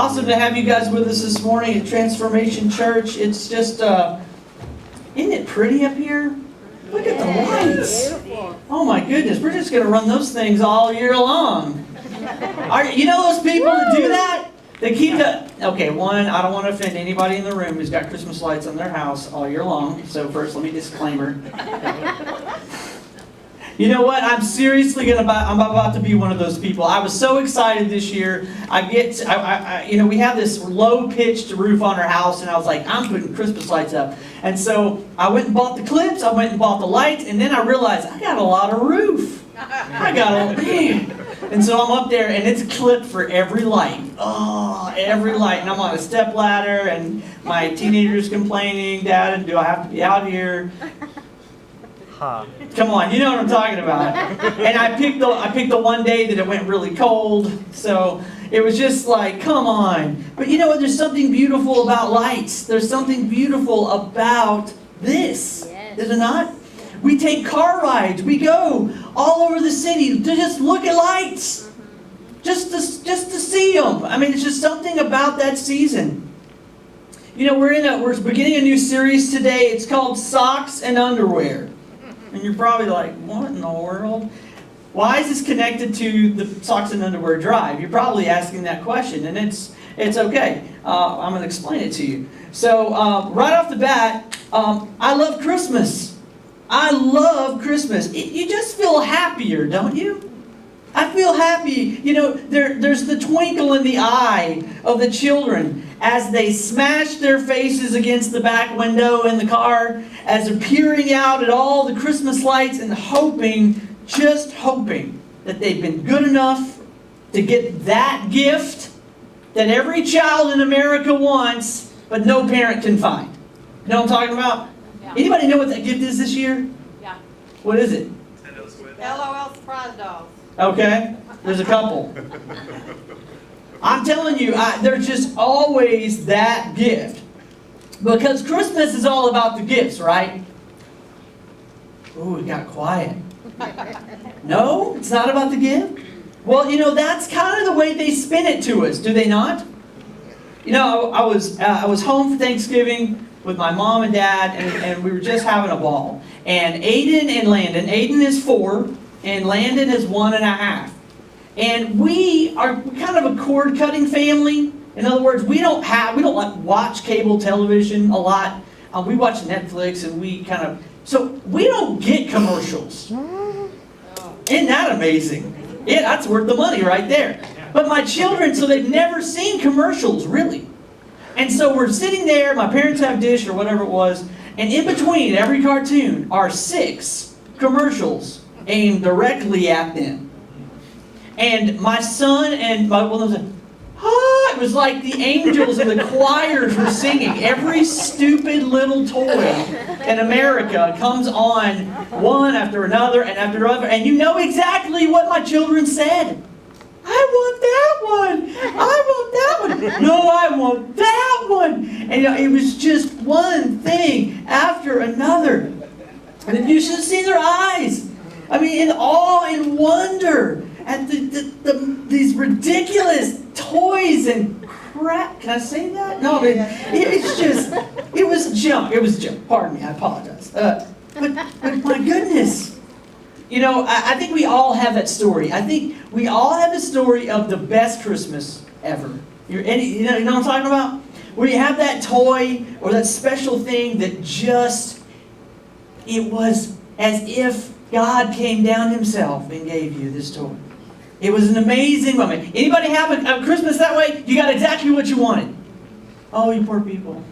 awesome to have you guys with us this morning at Transformation Church. It's just, isn't it pretty up here? Look at the lights. Oh my goodness, we're just going to run those things all year long. You know those people that do that? They keep the, okay, one, I don't want to offend anybody in the room who's got Christmas lights on their house all year long. So first, let me disclaimer. You know what? I'm seriously I'm about to be one of those people. I was so excited this year. We have this low-pitched roof on our house, and I was like, I'm putting Christmas lights up. And so I went and bought the clips, I went and bought the lights, and then I realized I got a lot of roof. And so I'm up there, and it's clipped for every light. Oh, every light. And I'm on a step ladder, and my teenager's complaining, Dad, do I have to be out here? Come on, you know what I'm talking about. And I picked the one day that it went really cold, so it was just like, come on. But you know what? There's something beautiful about lights. There's something beautiful about this. Yes. Is it not? We take car rides. We go all over the city to just look at lights, just to see them. I mean, it's just something about that season. You know, we're beginning a new series today. It's called Socks and Underwear. And you're probably like, what in the world? Why is this connected to the Socks and Underwear Drive? You're probably asking that question, and it's okay. I'm going to explain it to you. So right off the bat, I love Christmas. I love Christmas. You just feel happier, don't you? I feel happy. You know, there's the twinkle in the eye of the children as they smash their faces against the back window in the car, as they're peering out at all the Christmas lights and just hoping that they've been good enough to get that gift that every child in America wants, but no parent can find. You know what I'm talking about? Yeah. Anybody know what that gift is this year? Yeah. What is it? LOL surprise dolls. Okay, there's a couple. I'm telling you, there's just always that gift. Because Christmas is all about the gifts, right? Ooh, it got quiet. No, it's not about the gift? Well, you know, that's kind of the way they spin it to us, do they not? You know, I was home for Thanksgiving with my mom and dad, and we were just having a ball. And Aiden and Landon, Aiden is 4, and Landon is 1.5. And we are kind of a cord-cutting family. In other words, we don't like watch cable television a lot. We watch Netflix, and so we don't get commercials. Isn't that amazing? Yeah, that's worth the money right there. But my children, so they've never seen commercials, really. And so we're sitting there, my parents have Dish or whatever it was, and in between every cartoon are 6 commercials aimed directly at them. And my son and my one of them said, it was like the angels and the choirs were singing. Every stupid little toy in America comes on one after another and after another. And you know exactly what my children said. I want that one. I want that one. No, I want that one. And you know, it was just one thing after another. And you should have seen their eyes. I mean, in awe and wonder at these ridiculous toys and crap. Can I say that? No, it was junk. It was junk. Pardon me, I apologize. But my goodness. You know, I think we all have that story. I think we all have the story of the best Christmas ever. You know what I'm talking about? Where you have that toy or that special thing that it was as if God came down himself and gave you this toy. It was an amazing moment. Anybody have a Christmas that way? You got exactly what you wanted. Oh, you poor people.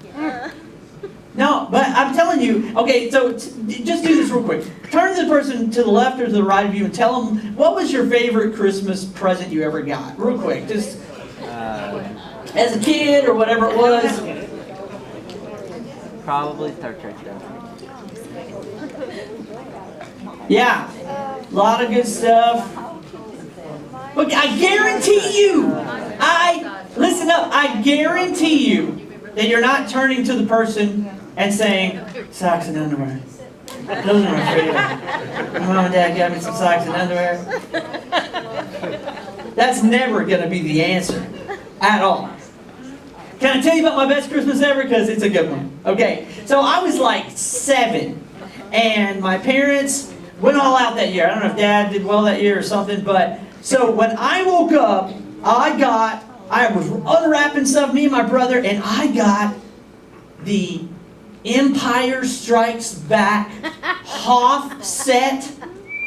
No, but I'm telling you, okay, so just do this real quick. Turn to the person to the left or to the right of you and tell them, what was your favorite Christmas present you ever got? Real quick, just as a kid or whatever it was. Probably Star Trek stuff. Yeah, a lot of good stuff. But I guarantee you, listen up, I guarantee you that you're not turning to the person and saying, socks and underwear. Those are my favorite. My mom and dad got me some socks and underwear. That's never going to be the answer at all. Can I tell you about my best Christmas ever? Because it's a good one. Okay, so I was like 7, and my parents went all out that year. I don't know if Dad did well that year or something, but so when I woke up, I was unwrapping stuff, me and my brother, and I got the Empire Strikes Back Hoth set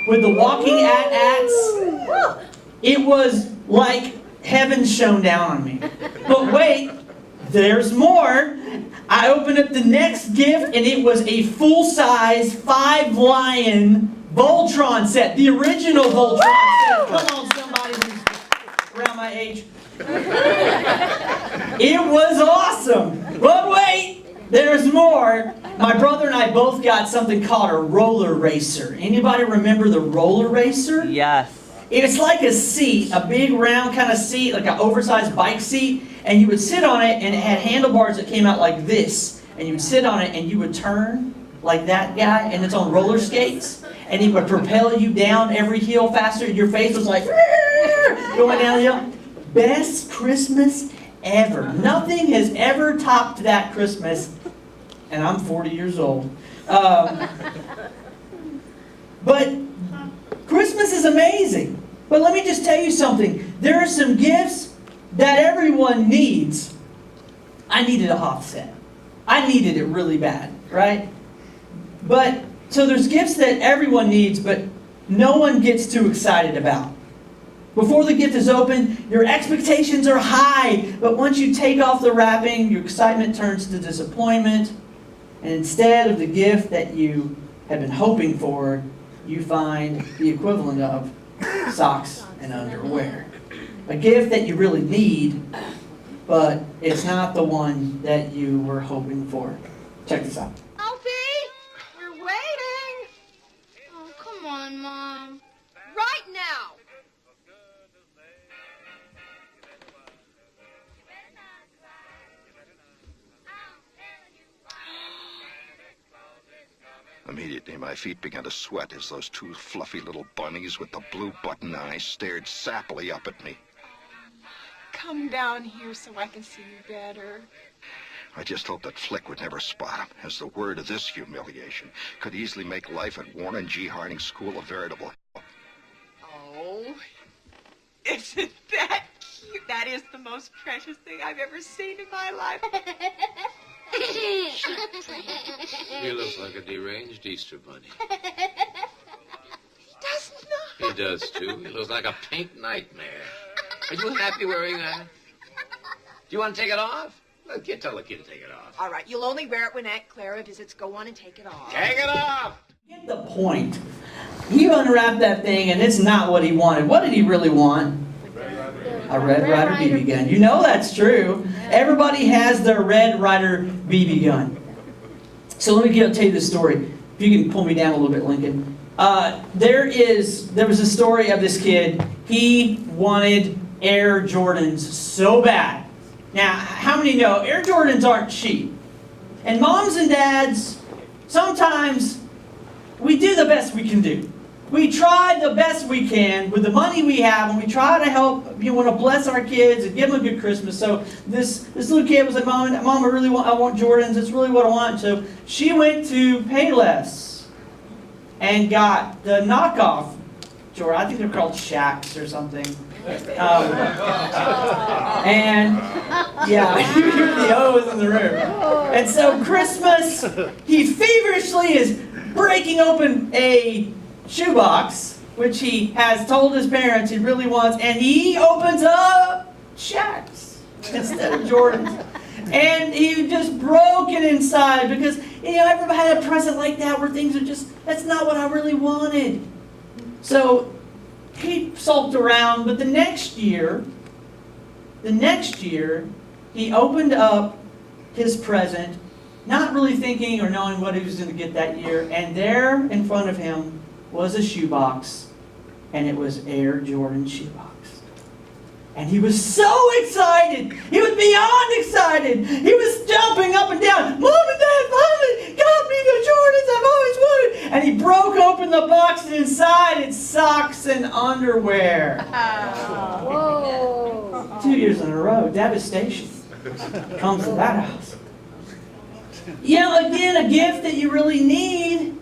with the walking at-ats. It was like heaven shone down on me. But wait, there's more. I opened up the next gift, and it was a full-size 5-lion Voltron set. The original Voltron set. Come on, somebody who's around my age. It was awesome. But wait, there's more. My brother and I both got something called a roller racer. Anybody remember the roller racer? Yes. It's like a seat, a big round kind of seat, like an oversized bike seat, and you would sit on it, and it had handlebars that came out like this, and you would sit on it, and you would turn like that guy, and it's on roller skates, and he would propel you down every hill faster, and your face was like going down the hill. Best Christmas ever. Nothing has ever topped that Christmas, and I'm 40 years old. But Christmas is amazing. But let me just tell you something. There are some gifts that everyone needs. I needed a Hoth set. I needed it really bad, right? But, so there's gifts that everyone needs, but no one gets too excited about. Before the gift is open, your expectations are high, but once you take off the wrapping, your excitement turns to disappointment, and instead of the gift that you have been hoping for, you find the equivalent of socks and underwear. A gift that you really need, but it's not the one that you were hoping for. Check this out. Alfie, we're waiting. Oh, come on, Mom. Right now. Immediately, my feet began to sweat as those two fluffy little bunnies with the blue button eyes stared sappily up at me. Come down here so I can see you better. I just hoped that Flick would never spot him, as the word of this humiliation could easily make life at Warren G. Harding School a veritable hell. Oh, isn't that cute? That is the most precious thing I've ever seen in my life. He looks like a deranged Easter bunny. Does not. He does, too. He looks like a pink nightmare. Are you happy wearing that? Do you want to take it off? Look, kid, tell the kid to take it off. All right, you'll only wear it when Aunt Clara visits. Go on and take it off. Take it off! Get the point. He unwrapped that thing, and it's not what he wanted. What did he really want? A Red Ryder BB gun. You know that's true. Everybody has their Red Ryder BB gun. So let me tell you the story. If you can pull me down a little bit, Lincoln. There was a story of this kid. He wanted Air Jordans so bad. Now, how many know Air Jordans aren't cheap? And moms and dads, sometimes we do the best we can do. We try the best we can with the money we have, and we try to help, want to bless our kids and give them a good Christmas. So this little kid was like, Mom, I want Jordans. That's really what I want. So she went to Payless and got the knockoff Jordan. I think they're called Shacks or something. And yeah, you hear the O's in the room. And so Christmas, he feverishly is breaking open a shoebox, which he has told his parents he really wants, and he opens up Shacks instead of Jordans. And he just broken inside because, everybody had a present like that where things are just, that's not what I really wanted. So he sulked around, but the next year, he opened up his present, not really thinking or knowing what he was going to get that year, and there in front of him was a shoebox, and it was Air Jordan shoebox. And he was so excited. He was beyond excited. He was jumping up and down. Mom and Dad finally got me the Jordans I've always wanted. And he broke open the box, and inside it's socks and underwear. Whoa. 2 years in a row. Devastation. comes to that house. You know, again, a gift that you really need,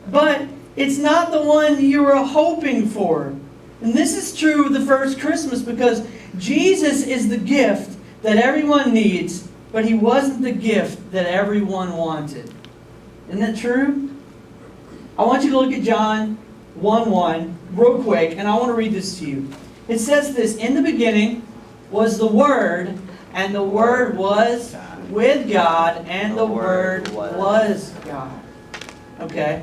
but it's not the one you were hoping for. And this is true of the first Christmas because Jesus is the gift that everyone needs, but He wasn't the gift that everyone wanted. Isn't that true? I want you to look at John 1:1 real quick, and I want to read this to you. It says this, "In the beginning was the Word, and the Word was with God, and the Word was God." Okay?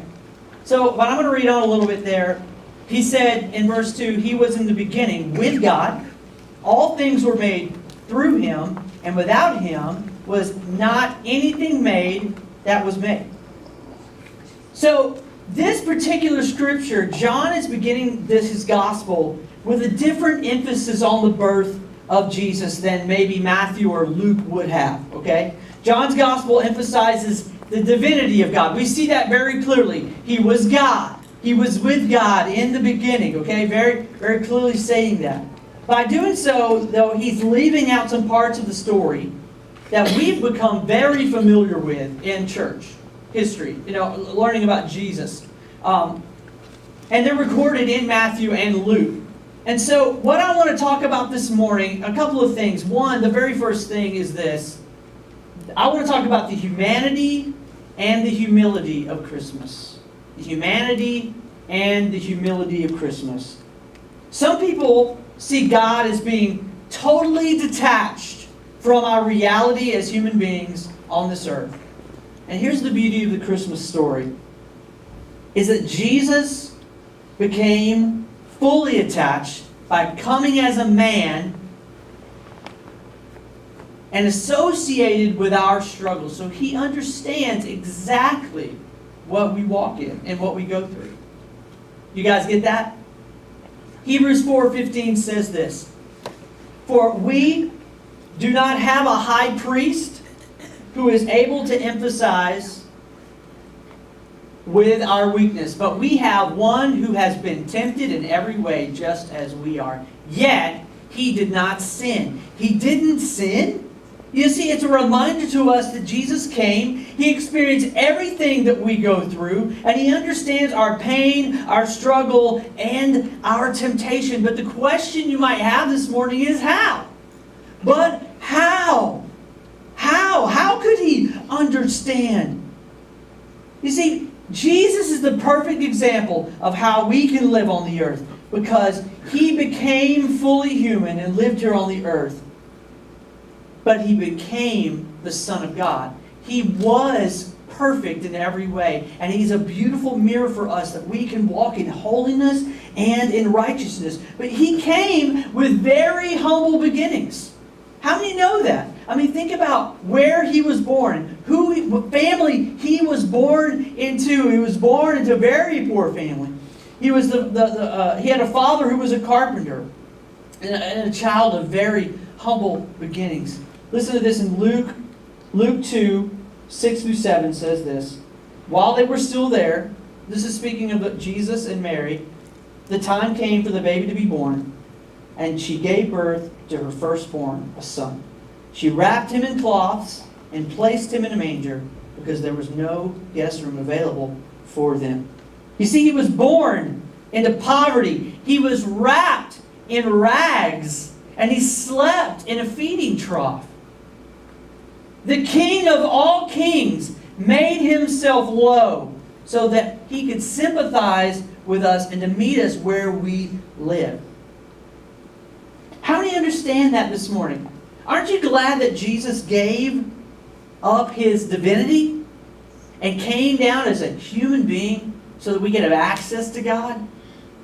So, but I'm going to read on a little bit there. He said in verse 2, He was in the beginning with God. All things were made through Him, and without Him was not anything made that was made. So, this particular scripture, John is beginning his gospel with a different emphasis on the birth of Jesus than maybe Matthew or Luke would have. Okay? John's gospel emphasizes the divinity of God. We see that very clearly. He was God. He was with God in the beginning. Okay? Very, very clearly saying that. By doing so, though, he's leaving out some parts of the story that we've become very familiar with in church history. You know, learning about Jesus. And they're recorded in Matthew and Luke. And so, what I want to talk about this morning, a couple of things. One, the very first thing is this. I want to talk about the humanity and the humility of Christmas. The humanity and the humility of Christmas. Some people see God as being totally detached from our reality as human beings on this earth. And here's the beauty of the Christmas story. Is that Jesus became fully attached by coming as a man and associated with our struggles. So He understands exactly what we walk in and what we go through. You guys get that? Hebrews 4:15 says this, "For we do not have a high priest who is able to empathize with our weakness, but we have one who has been tempted in every way just as we are. Yet He did not sin." He didn't sin? You see, it's a reminder to us that Jesus came, He experienced everything that we go through, and He understands our pain, our struggle, and our temptation. But the question you might have this morning is how? But how? How could He understand? You see, Jesus is the perfect example of how we can live on the earth because He became fully human and lived here on the earth. But He became the Son of God. He was perfect in every way. And He's a beautiful mirror for us that we can walk in holiness and in righteousness. But He came with very humble beginnings. How many know that? I mean, think about where He was born, what family He was born into. He was born into a very poor family. He was he had a father who was a carpenter and a child of very humble beginnings. Listen to this in Luke 2, 6-7 says this. "While they were still there," this is speaking of Jesus and Mary, "the time came for the baby to be born, and she gave birth to her firstborn, a son. She wrapped Him in cloths and placed Him in a manger because there was no guest room available for them." You see, He was born into poverty. He was wrapped in rags, and He slept in a feeding trough. The King of all kings made Himself low so that He could sympathize with us and to meet us where we live. How many understand that this morning? Aren't you glad that Jesus gave up His divinity and came down as a human being so that we could have access to God?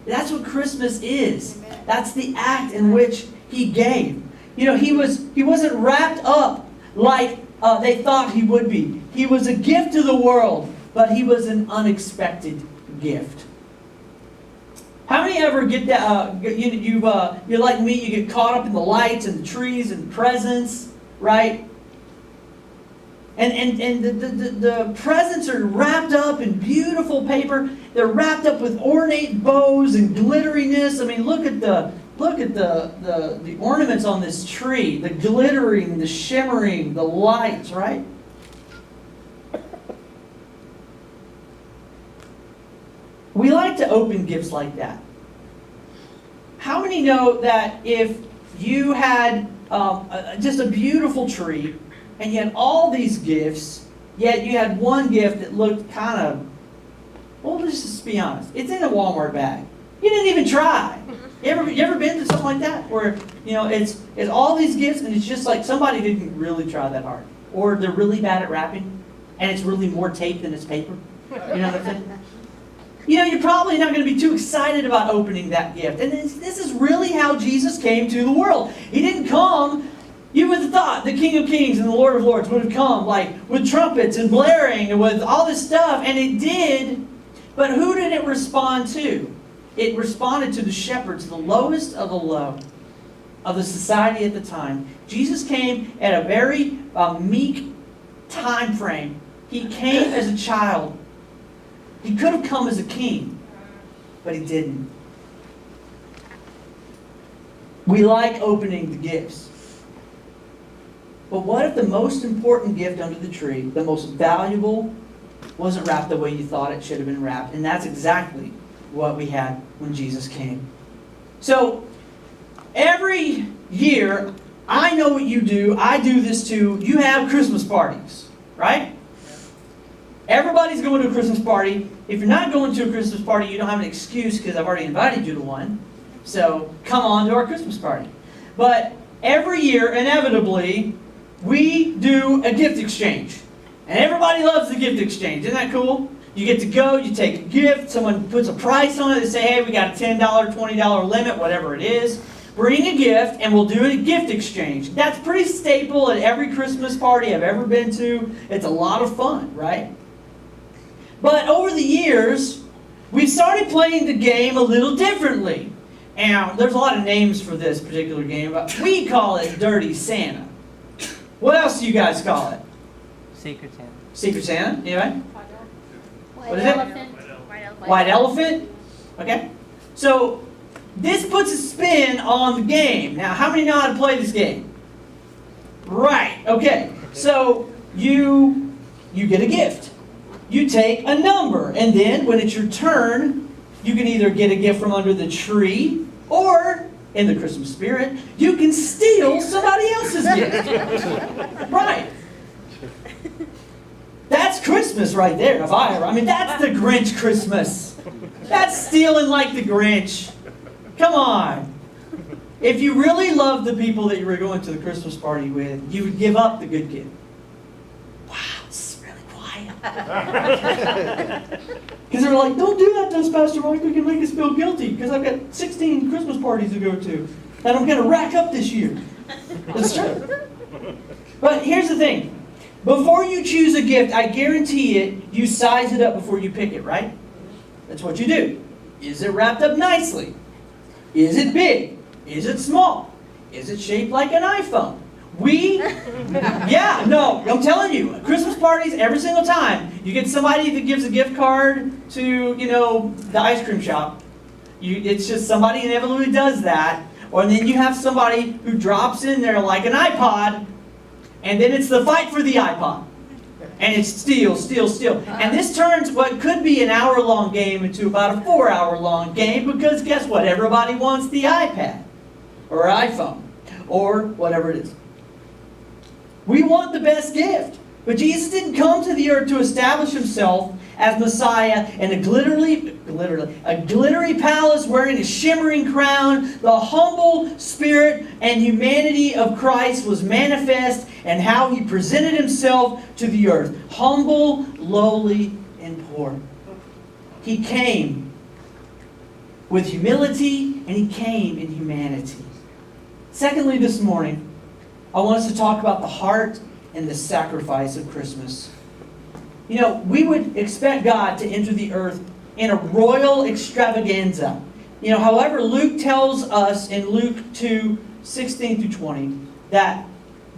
That's what Christmas is. That's the act in which He gave. You know, He wasn't wrapped up like they thought He would be. He was a gift to the world, but He was an unexpected gift. How many ever get that? You're like me. You get caught up in the lights and the trees and the presents, right? And the presents are wrapped up in beautiful paper. They're wrapped up with ornate bows and glitteriness. I mean, look at the look at the ornaments on this tree, the glittering, the shimmering, the lights, right? We like to open gifts like that. How many know that if you had just a beautiful tree and you had all these gifts, yet you had one gift that looked kind of, well, let's just be honest, it's in a Walmart bag. You didn't even try. You ever been to something like that where it's all these gifts and it's just like somebody didn't really try that hard, or they're really bad at wrapping and it's really more tape than it's paper. You know what I'm saying? You're probably not going to be too excited about opening that gift. And this is really how Jesus came to the world. He didn't come, you would have thought the King of Kings and the Lord of Lords would have come like with trumpets and blaring and with all this stuff, and it did. But who did it respond to? It responded to the shepherds, the lowest of the low of the society at the time. Jesus came at a very meek time frame. He came as a child. He could have come as a king, but he didn't. We like opening the gifts. But what if the most important gift under the tree, the most valuable, wasn't wrapped the way you thought it should have been wrapped? And that's exactly what we had when Jesus came. So, every year, I know what you do, I do this too, you have Christmas parties, right? Everybody's going to a Christmas party. If you're not going to a Christmas party, you don't have an excuse because I've already invited you to one. So come on to our Christmas party. But every year, inevitably, we do a gift exchange. And everybody loves the gift exchange. Isn't that cool? You get to go, you take a gift, someone puts a price on it, they say, hey, we got a $10, $20 limit, whatever it is. Bring a gift and we'll do a gift exchange. That's pretty staple at every Christmas party I've ever been to. It's a lot of fun, right? But over the years, we've started playing the game a little differently. And there's a lot of names for this particular game, but we call it Dirty Santa. What else do you guys call it? Secret Santa. Secret Santa? Anybody? White What is it? elephant. White elephant? Okay. So, this puts a spin on the game. Now, how many know how to play this game? Right. Okay. So, you get a gift. You take a number, and then when it's your turn, you can either get a gift from under the tree, or, in the Christmas spirit, you can steal somebody else's gift. Right. That's Christmas right there. I mean, that's the Grinch Christmas. That's stealing like the Grinch. Come on. If you really loved the people that you were going to the Christmas party with, you would give up the good gift. Wow, this is really quiet. Because they're like, don't do that to us, Pastor Mike. You can make us feel guilty because I've got 16 Christmas parties to go to that I'm going to rack up this year. That's true. But here's the thing. Before you choose a gift, I guarantee it, you size it up before you pick it, right? That's what you do. Is it wrapped up nicely? Is it big? Is it small? Is it shaped like an iPhone? I'm telling you, Christmas parties, every single time, you get somebody that gives a gift card to, the ice cream shop. It's just somebody inevitably does that. Or then you have somebody who drops in there like an iPod, and then it's the fight for the iPod. And it's steal. And this turns what could be an hour-long game into about a 4-hour-long game because guess what? Everybody wants the iPad or iPhone or whatever it is. We want the best gift. But Jesus didn't come to the earth to establish himself as Messiah in a glittery palace wearing a shimmering crown. The humble spirit and humanity of Christ was manifest in how he presented himself to the earth. Humble, lowly, and poor. He came with humility and he came in humanity. Secondly, this morning, I want us to talk about the heart and the sacrifice of Christmas. We would expect God to enter the earth in a royal extravaganza. However, Luke tells us in Luke 2:16-20 that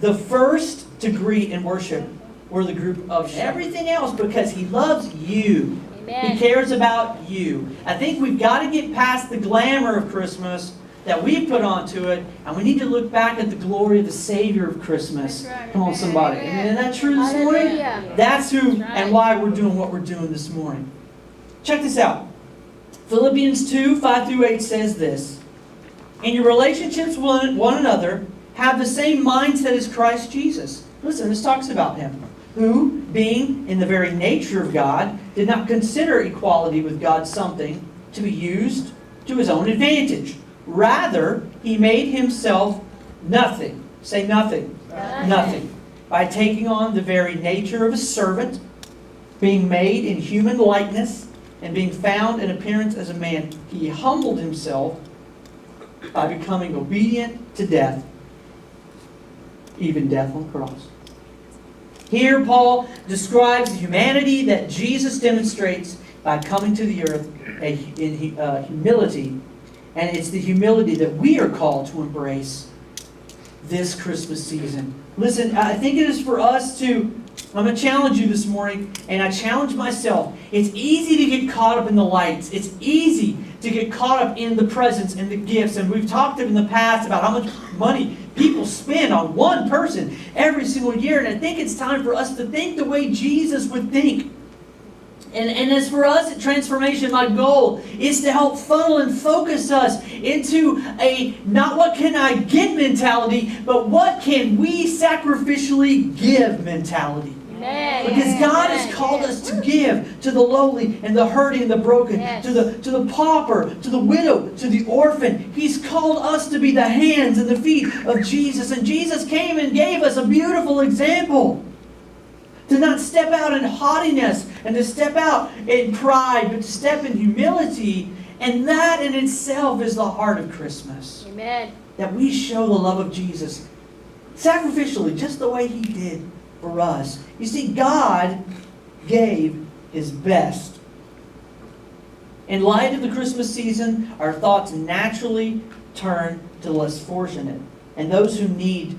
the first to greet and worship were the group of everything else because he loves you. Amen. He cares about you. I think we've got to get past the glamour of Christmas that we put onto it, and we need to look back at the glory of the Savior of Christmas. That's right. Come on, somebody. Isn't that true this morning? Hallelujah. That's who and why we're doing what we're doing this morning. Check this out. Philippians 2, 5 through 8 says this. In your relationships with one another, have the same mindset as Christ Jesus. Listen, this talks about him. Who, being in the very nature of God, did not consider equality with God something to be used to his own advantage. Rather, he made himself nothing. Say nothing. Nothing. By taking on the very nature of a servant, being made in human likeness, and being found in appearance as a man, he humbled himself by becoming obedient to death, even death on the cross. Here, Paul describes the humanity that Jesus demonstrates by coming to the earth in humility. And it's the humility that we are called to embrace this Christmas season. Listen, I think it is for us to, I'm going to challenge you this morning, and I challenge myself. It's easy to get caught up in the lights. It's easy to get caught up in the presents and the gifts. And we've talked in the past about how much money people spend on one person every single year. And I think it's time for us to think the way Jesus would think. And as for us at Transformation, my goal is to help funnel and focus us into a not what can I get mentality, but what can we sacrificially give mentality. Amen. Because God has called us to give to the lowly and the hurting and the broken, Yes. to the pauper, to the widow, to the orphan. He's called us to be the hands and the feet of Jesus. And Jesus came and gave us a beautiful example. To not step out in haughtiness and to step out in pride, but to step in humility. And that in itself is the heart of Christmas. Amen. That we show the love of Jesus sacrificially, just the way He did for us. You see, God gave His best. In light of the Christmas season, our thoughts naturally turn to the less fortunate and those who need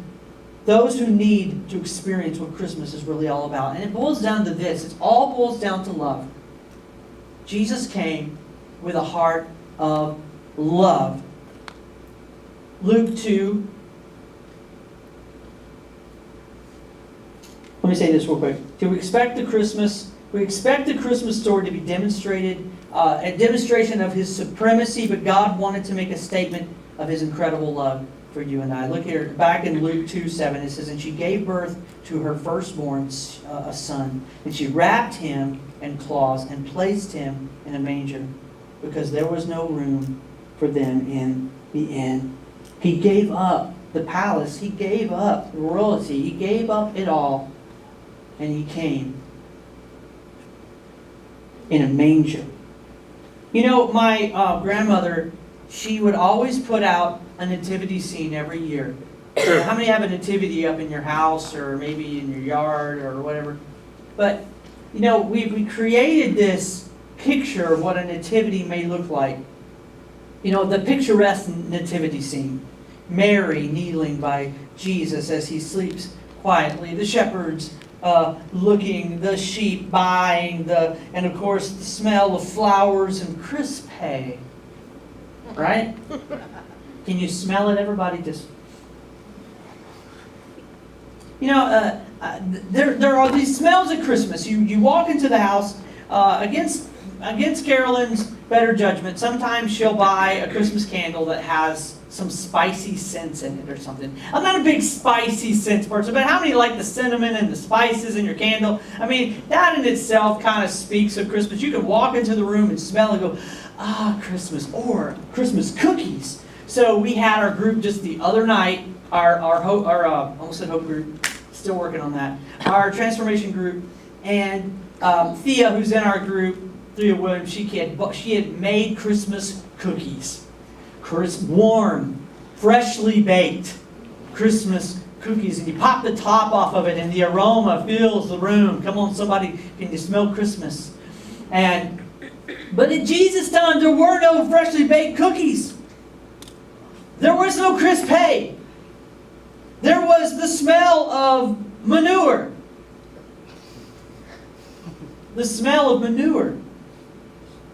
to experience what Christmas is really all about. And it boils down to this. It all boils down to love. Jesus came with a heart of love. Luke 2. Let me say this real quick. We expect the Christmas story to be demonstrated, a demonstration of His supremacy, but God wanted to make a statement of His incredible love for you and I. Look here, back in Luke 2:7, it says, "And she gave birth to her firstborn, a son, and she wrapped him in cloths and placed him in a manger, because there was no room for them in the inn." He gave up the palace. He gave up royalty. He gave up it all, and He came in a manger. You know, my grandmother, she would always put out a nativity scene every year. How many have a nativity up in your house or maybe in your yard or whatever? But, you know, we created this picture of what a nativity may look like. You know, the picturesque nativity scene. Mary kneeling by Jesus as He sleeps quietly. The shepherds looking, the sheep buying, and of course the smell of flowers and crisp hay. Right? Can you smell it, everybody? Just, you know, there are these smells at Christmas. You walk into the house against Carolyn's better judgment. Sometimes she'll buy a Christmas candle that has some spicy scents in it or something. I'm not a big spicy scents person, but how many like the cinnamon and the spices in your candle? I mean, that in itself kind of speaks of Christmas. You can walk into the room and smell and go, ah, Christmas, or Christmas cookies. So we had our group just the other night, our almost said Hope group, still working on that, our transformation group, and Thea, who's in our group, Thea Williams, she had made Christmas cookies. Warm, freshly baked Christmas cookies, and you pop the top off of it, and the aroma fills the room. Come on, somebody, can you smell Christmas? But in Jesus' time, there were no freshly baked cookies. There was no crisp hay. There was the smell of manure. The smell of manure.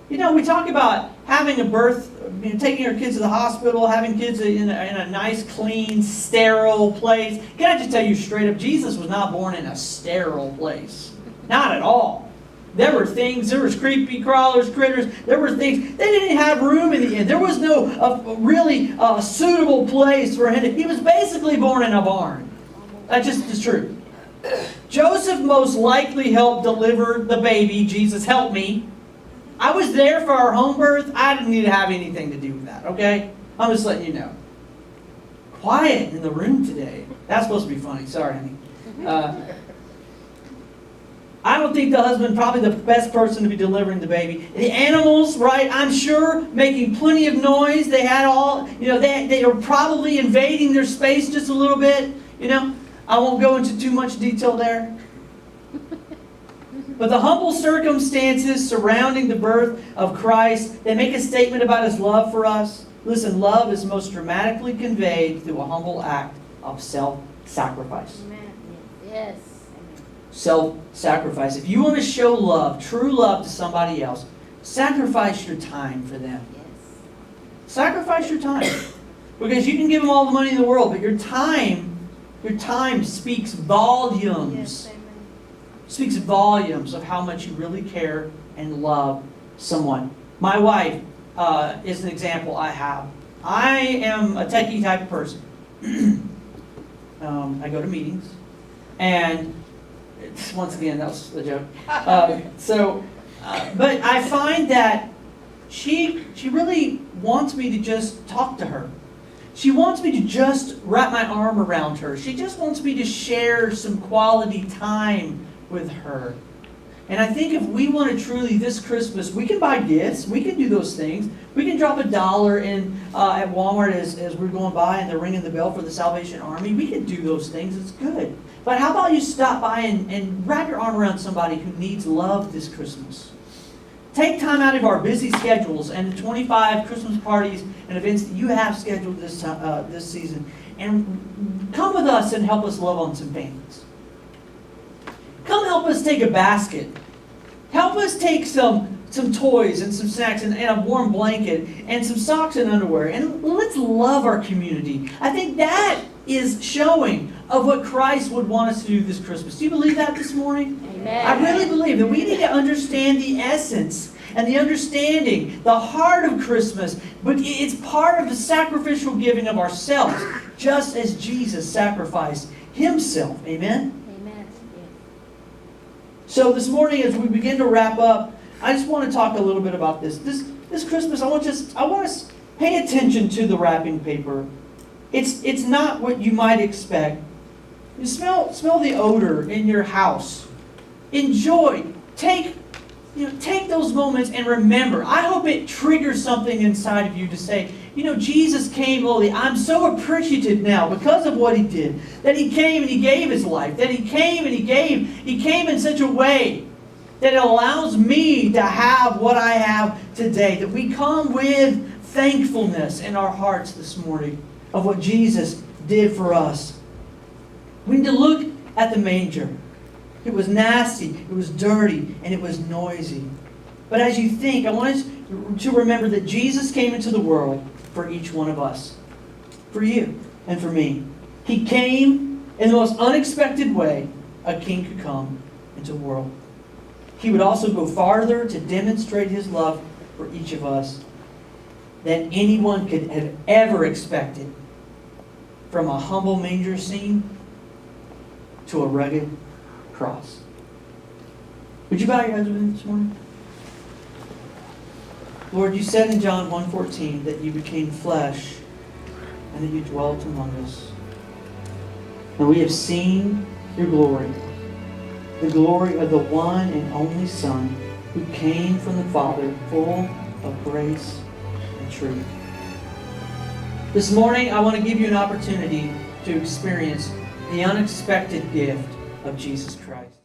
You know, we talk about having a birth, taking our kids to the hospital, having kids in a nice, clean, sterile place. Can I just tell you straight up, Jesus was not born in a sterile place. Not at all. There were things, there was creepy crawlers, critters, there were things, they didn't have room in the inn. There was no really suitable place for him. He was basically born in a barn. That just is true. Joseph most likely helped deliver the baby. Jesus helped me. I was there for our home birth. I didn't need to have anything to do with that, okay? I'm just letting you know. Quiet in the room today. That's supposed to be funny. Sorry, honey. I don't think the husband probably the best person to be delivering the baby. The animals, right? I'm sure making plenty of noise. They had all, they were probably invading their space just a little bit. I won't go into too much detail there. But the humble circumstances surrounding the birth of Christ, they make a statement about His love for us. Listen, love is most dramatically conveyed through a humble act of self-sacrifice. Amen. Yes. Self-sacrifice. If you want to show love, true love to somebody else, sacrifice your time for them. Yes. Sacrifice your time. Because you can give them all the money in the world, but your time speaks volumes. Yes. Amen. Speaks volumes of how much you really care and love someone. My wife is an example I have. I am a techie type of person. I go to meetings, and once again, that was a joke. But I find that she really wants me to just talk to her. She wants me to just wrap my arm around her. She just wants me to share some quality time with her. And I think if we want to truly, this Christmas, we can buy gifts. We can do those things. We can drop $1 in at Walmart as we're going by and they're ringing the bell for the Salvation Army. We can do those things. It's good. But how about you stop by and wrap your arm around somebody who needs love this Christmas? Take time out of our busy schedules and the 25 Christmas parties and events that you have scheduled this season, and come with us and help us love on some families. Come help us take a basket. Help us take some toys and some snacks and a warm blanket and some socks and underwear. And let's love our community. I think that is showing of what Christ would want us to do this Christmas. Do you believe that this morning? Amen. I really believe that we need to understand the essence and the understanding, the heart of Christmas. But it's part of the sacrificial giving of ourselves, just as Jesus sacrificed Himself. Amen? So this morning, as we begin to wrap up, I just want to talk a little bit about this. This Christmas, I want us to pay attention to the wrapping paper. It's not what you might expect. You smell the odor in your house. Enjoy. Take those moments and remember. I hope it triggers something inside of you to say, Jesus came lowly. I'm so appreciative now because of what He did. That He came and He gave His life. That He came and He gave. He came in such a way that it allows me to have what I have today. That we come with thankfulness in our hearts this morning of what Jesus did for us. We need to look at the manger. It was nasty, it was dirty, and it was noisy. But as you think, I want us to remember that Jesus came into the world for each one of us. For you and for me. He came in the most unexpected way a king could come into the world. He would also go farther to demonstrate His love for each of us than anyone could have ever expected. From a humble manger scene to a rugged cross. Would you bow your heads with me this morning? Lord, You said in John 1:14 that You became flesh and that You dwelt among us. And we have seen Your glory, the glory of the one and only Son who came from the Father, full of grace and truth. This morning, I want to give you an opportunity to experience the unexpected gift of Jesus Christ.